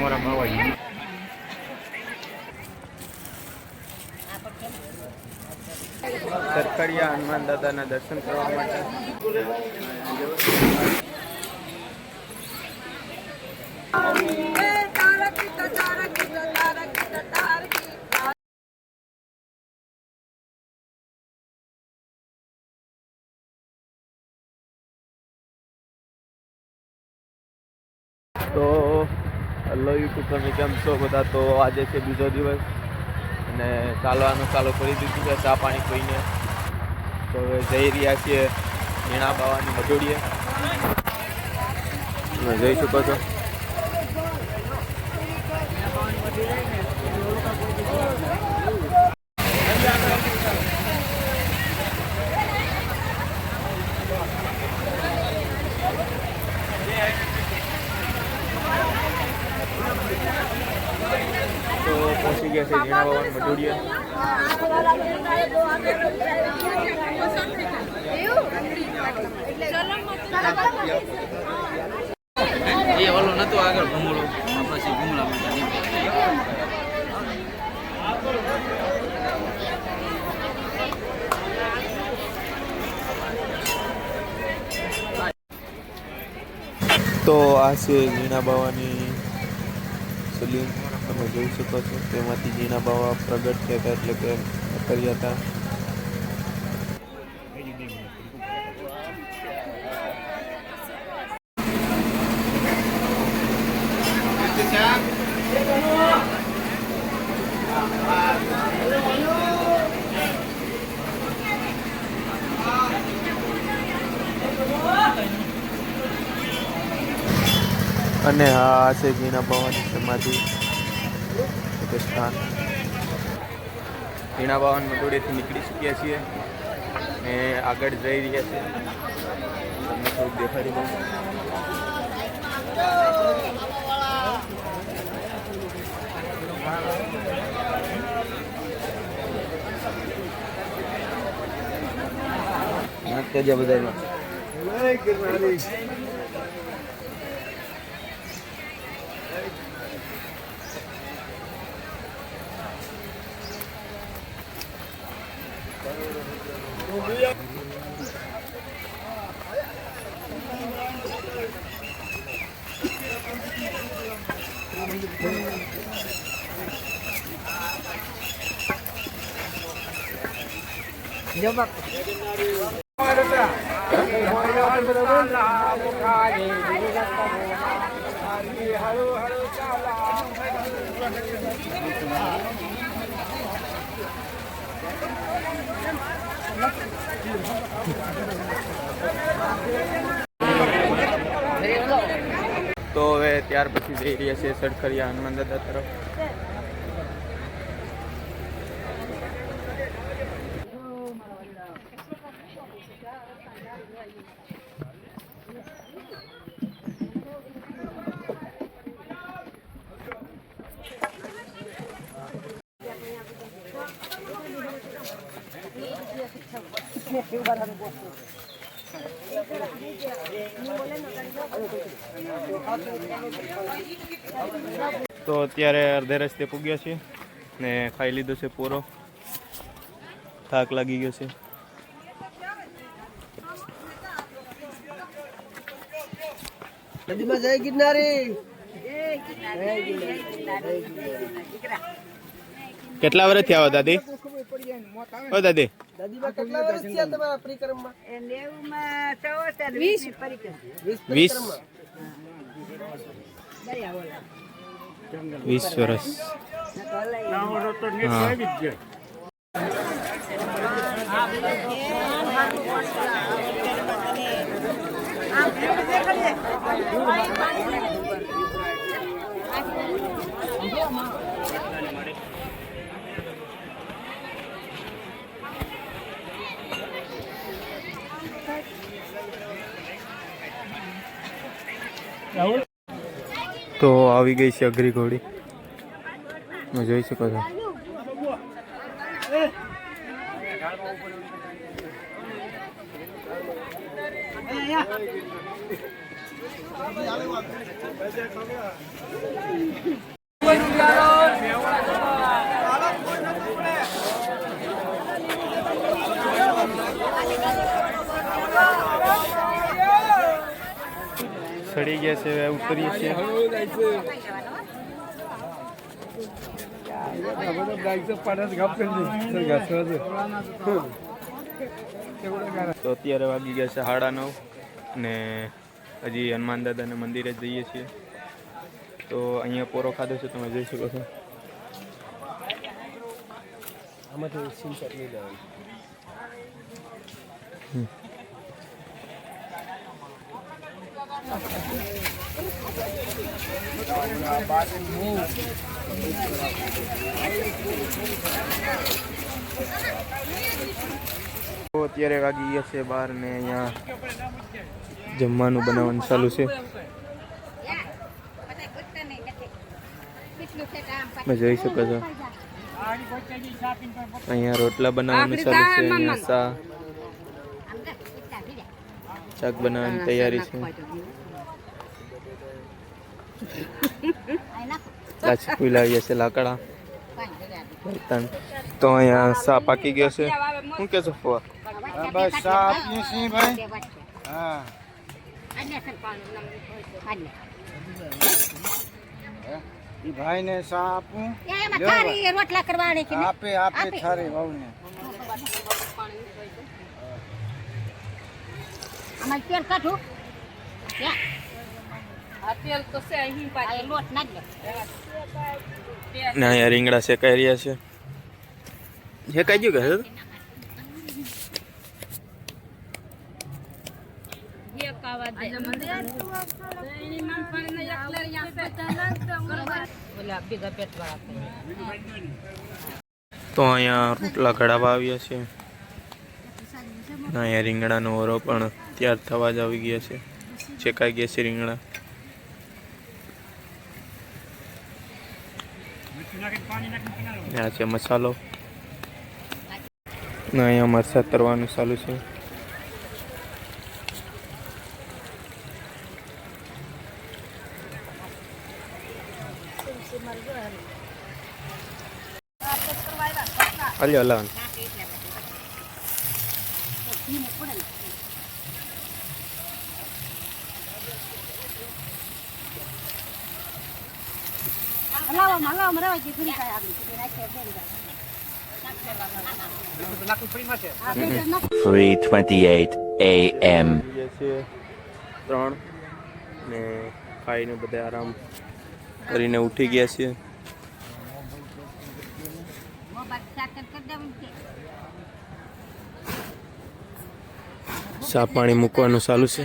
અમારામાં આવવા સરકારિયા હનુમાન દાદાના દર્શન કરવા માટે તો હેલો યુટ્યુબ તમે કેમ છો બધા? તો આજે છે બીજો દિવસ અને ચાલવાનું ચાલુ કરી દીધું છે ચા પાણી પીને. તો હવે જઈ રહ્યા છીએ ઝીણા બાવાની મજોડીએ. તમે જઈ શકો છો. તો પહોંચી ગયા છે ઝીણા બાવાની મજોડીએ. એ ઓલો નતું આગળ ભૂમળો પછી ભૂમળામાં તો આ છે ઝીણા બાવાની સલીમ, તમે જોઈ શકો છો. તેમાંથી ઝીણા બાવા પ્રગટ થયા હતા, એટલે કે કર્યા હતા. અને આ છે ઝીણા બાવાની સમાધિ સ્થાન. ઝીણા બાવાની મજોડીએથી નીકળી ચૂક્યા છીએ અને આગળ જઈ રહ્યા છે. તમને થોડુંક દેખાડી દઉં. બધા તો હવે ત્યાર પછી જઈ રહ્યા છે સરખરિયા હનુમાન દાદા તરફ. તો અત્યારે અડધે રસ્તે પૂગ્યા છે ને ખાઈ લીધો છે પૂરો. થાક લાગી ગયો છે. નદીમાં જય ગિરનારી. કેટલા વર્ષથી આવો દાદી? ઓ દાદી, નદીમાં કેટલા વર્ષ થયા તમારા પરિક્રમમાં? 20 વર્ષ. તો આવી ગઈ છે અઘરી ઘોડી, તમે જોઈ શકો છો. સડી ગયા છે, હવે ઉતરીએ છીએ. તો અત્યારે વાગી ગયા છે 9:30 ને હજી હનુમાન દાદાના મંદિરે જઈએ છીએ. તો અહીંયા પોરો ખાધો છે, તમે જોઈ શકો છો. આમાંથી સ્ક્રીનશોટ લઈ લેવાનું. તો અત્યારે વાગી ગયા છે 12 ને અહીંયા જમવાનું બનાવવાનું ચાલુ છે. તમે જોઈ શકો છો અહીંયા રોટલા બનાવવાનું ચાલુ છે, અહીંયા શાક બનાવવાની તૈયારી છે. લાચી ખુલાવી છે લાકડા. તો અહીંયા સા પાકી ગયો છે. શું કે છો ફોવા? બસ ચા આપીએ છીએ ભાઈ. હા ઈ ભાઈને ચા આપું. રોટલા કરવાને કે આપે થારી વહુને. અમાર તેલ કાઢું તેલ તો છે અહીં પાછી લોટ નાખ દે. ને અહીંયા રીંગણા શેકાઈ રહ્યા છે. શેકાઈ ગયું કે કાવા દે એની મન પણ ને એકલે યા ઓલા બીજા પેટ વાળા. તો અહીંયા રોટલા ઘડાવા આવ્યા છે. અહીંયા રીંગણાનો ઓરો પણ તૈયાર થવા જ આવી ગયા છે. શેકાઈ ગયા છે રીંગણા. આ છે મસાલો. ને અહીંયા મરચાં તરવાનું ચાલુ છે. અલ્યો લાવ. હલાવો રવા જે ઘડી કાય આગળ નાખે બેન 3:28 a.m. 3 ને ખાઈને બધા આરામ કરીને ઉઠી ગયા છે. ચા પાણી મૂકવાનું ચાલુ છે.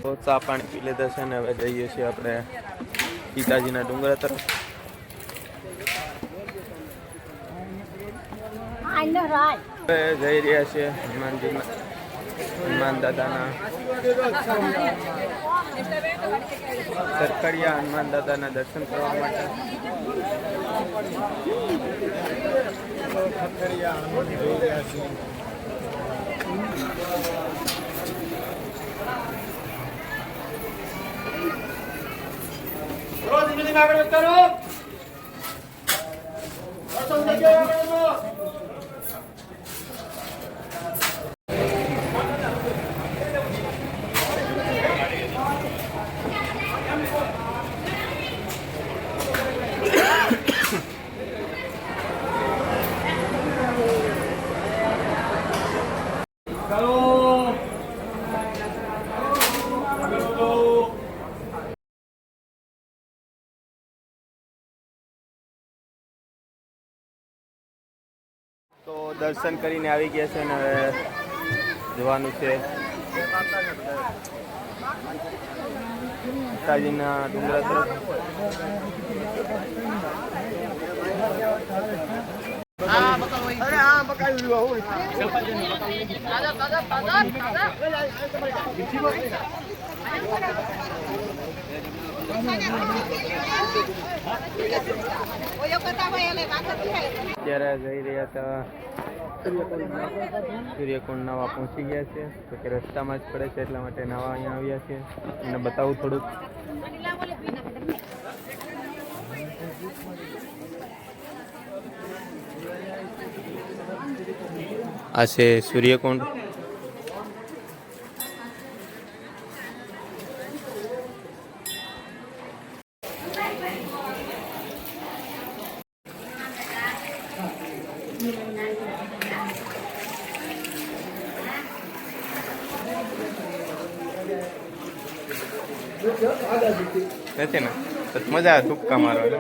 તો ચા પાણી પી લીધા છે ને હવે જઈએ છીએ આપણે પિતાજીના ડુંગરા તરફ. હવે જઈ રહ્યા છીએ હનુમાન દાદાના સરકડિયા હનુમાન દાદાના દર્શન કરવા માટે. તો દર્શન કરીને આવી ગયા છે ને હવે જવાનું છે પિતાજીના ડુંગરા તરફ. અત્યારે જઈ રહ્યા હતા સૂર્યકુંડ નાવા પહોંચી ગયા છે તો કે રસ્તામાં જ પડે છે એટલા માટે નાવા અહીંયા આવ્યા છે અને બતાવું થોડુંક. આ છે સૂર્યકુંડ. નથી ને તો મજા આવે ધુક્કા મારવાનો.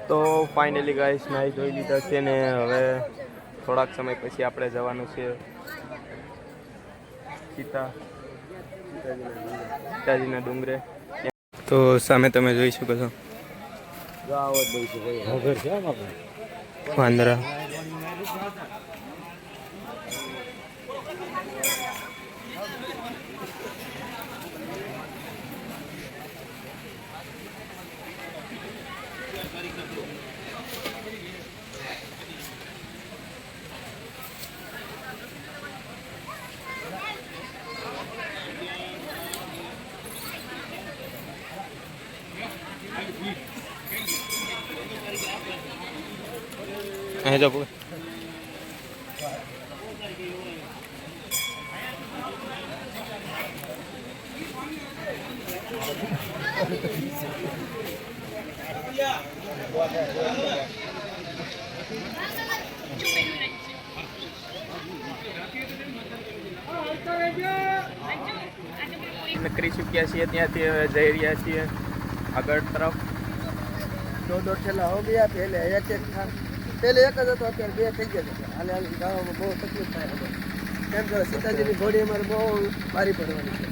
તો ફાઇનલી ગાઈસ નાઈ ધોઈ લીધા છે ને હવે થોડાક સમય પછી આપણે જવાનું છે સીતાજીના ડુંગરે. તો સામે તમે જોઈ શકો છો વાંદરા. અહીં જો કરી ચૂક્યા છીએ ત્યાંથી હવે જઈ રહ્યા છીએ આગળ તરફ. દોઢ ઠેલા હો ગયા. પહેલે એક જ પહેલે એક જ હતો, અત્યારે બે થઈ ગયા છે. હાલે હાલે ગાવામાં બહુ તકલીફ થાય હવે. કેમ કે સીતાજીની ઘોડી અમારે બહુ ભારી પડવાની છે.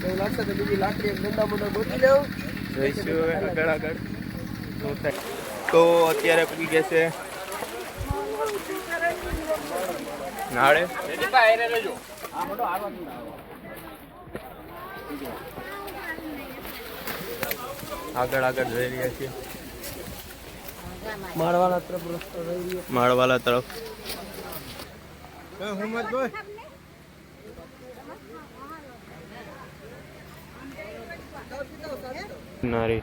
એવું લાગશે તો બીજી લાકડી એક ડંડા મોટા ગોતી લેવું. જઈશું હવે આગળ આગળ શું થાય. તો અત્યારે પૂગી ગયા છે નાળે. આગળ આગળ જઈ રહ્યા છીએ માળવાલા તરફ રસ્તો રહી ગયો. માળવાલા તરફ. નારી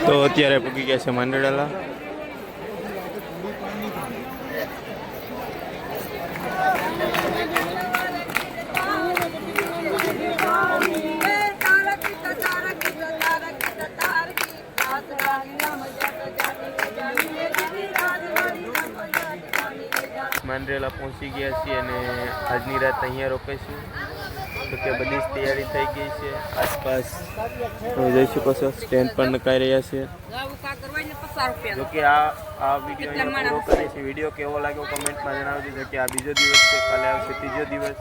તો અત્યારે પૂગી ગયા છે માંડળાલા. માંડરેલા પહોંચી ગયા છીએ અને આજની રાત અહીંયા રોકાઈશું. તો કે બધી જ તૈયારી થઈ ગઈ છે. આસપાસ તમે જોઈ શકો છો સ્ટેન્ડ પણ નખાઈ રહ્યા છે. જો કે આ વિડીયો પૂરો કરે છે. વિડીયો કેવો લાગ્યો કમેન્ટમાં જણાવજો. જો કે આ બીજો દિવસ છે, કાલે આવશે ત્રીજો દિવસ.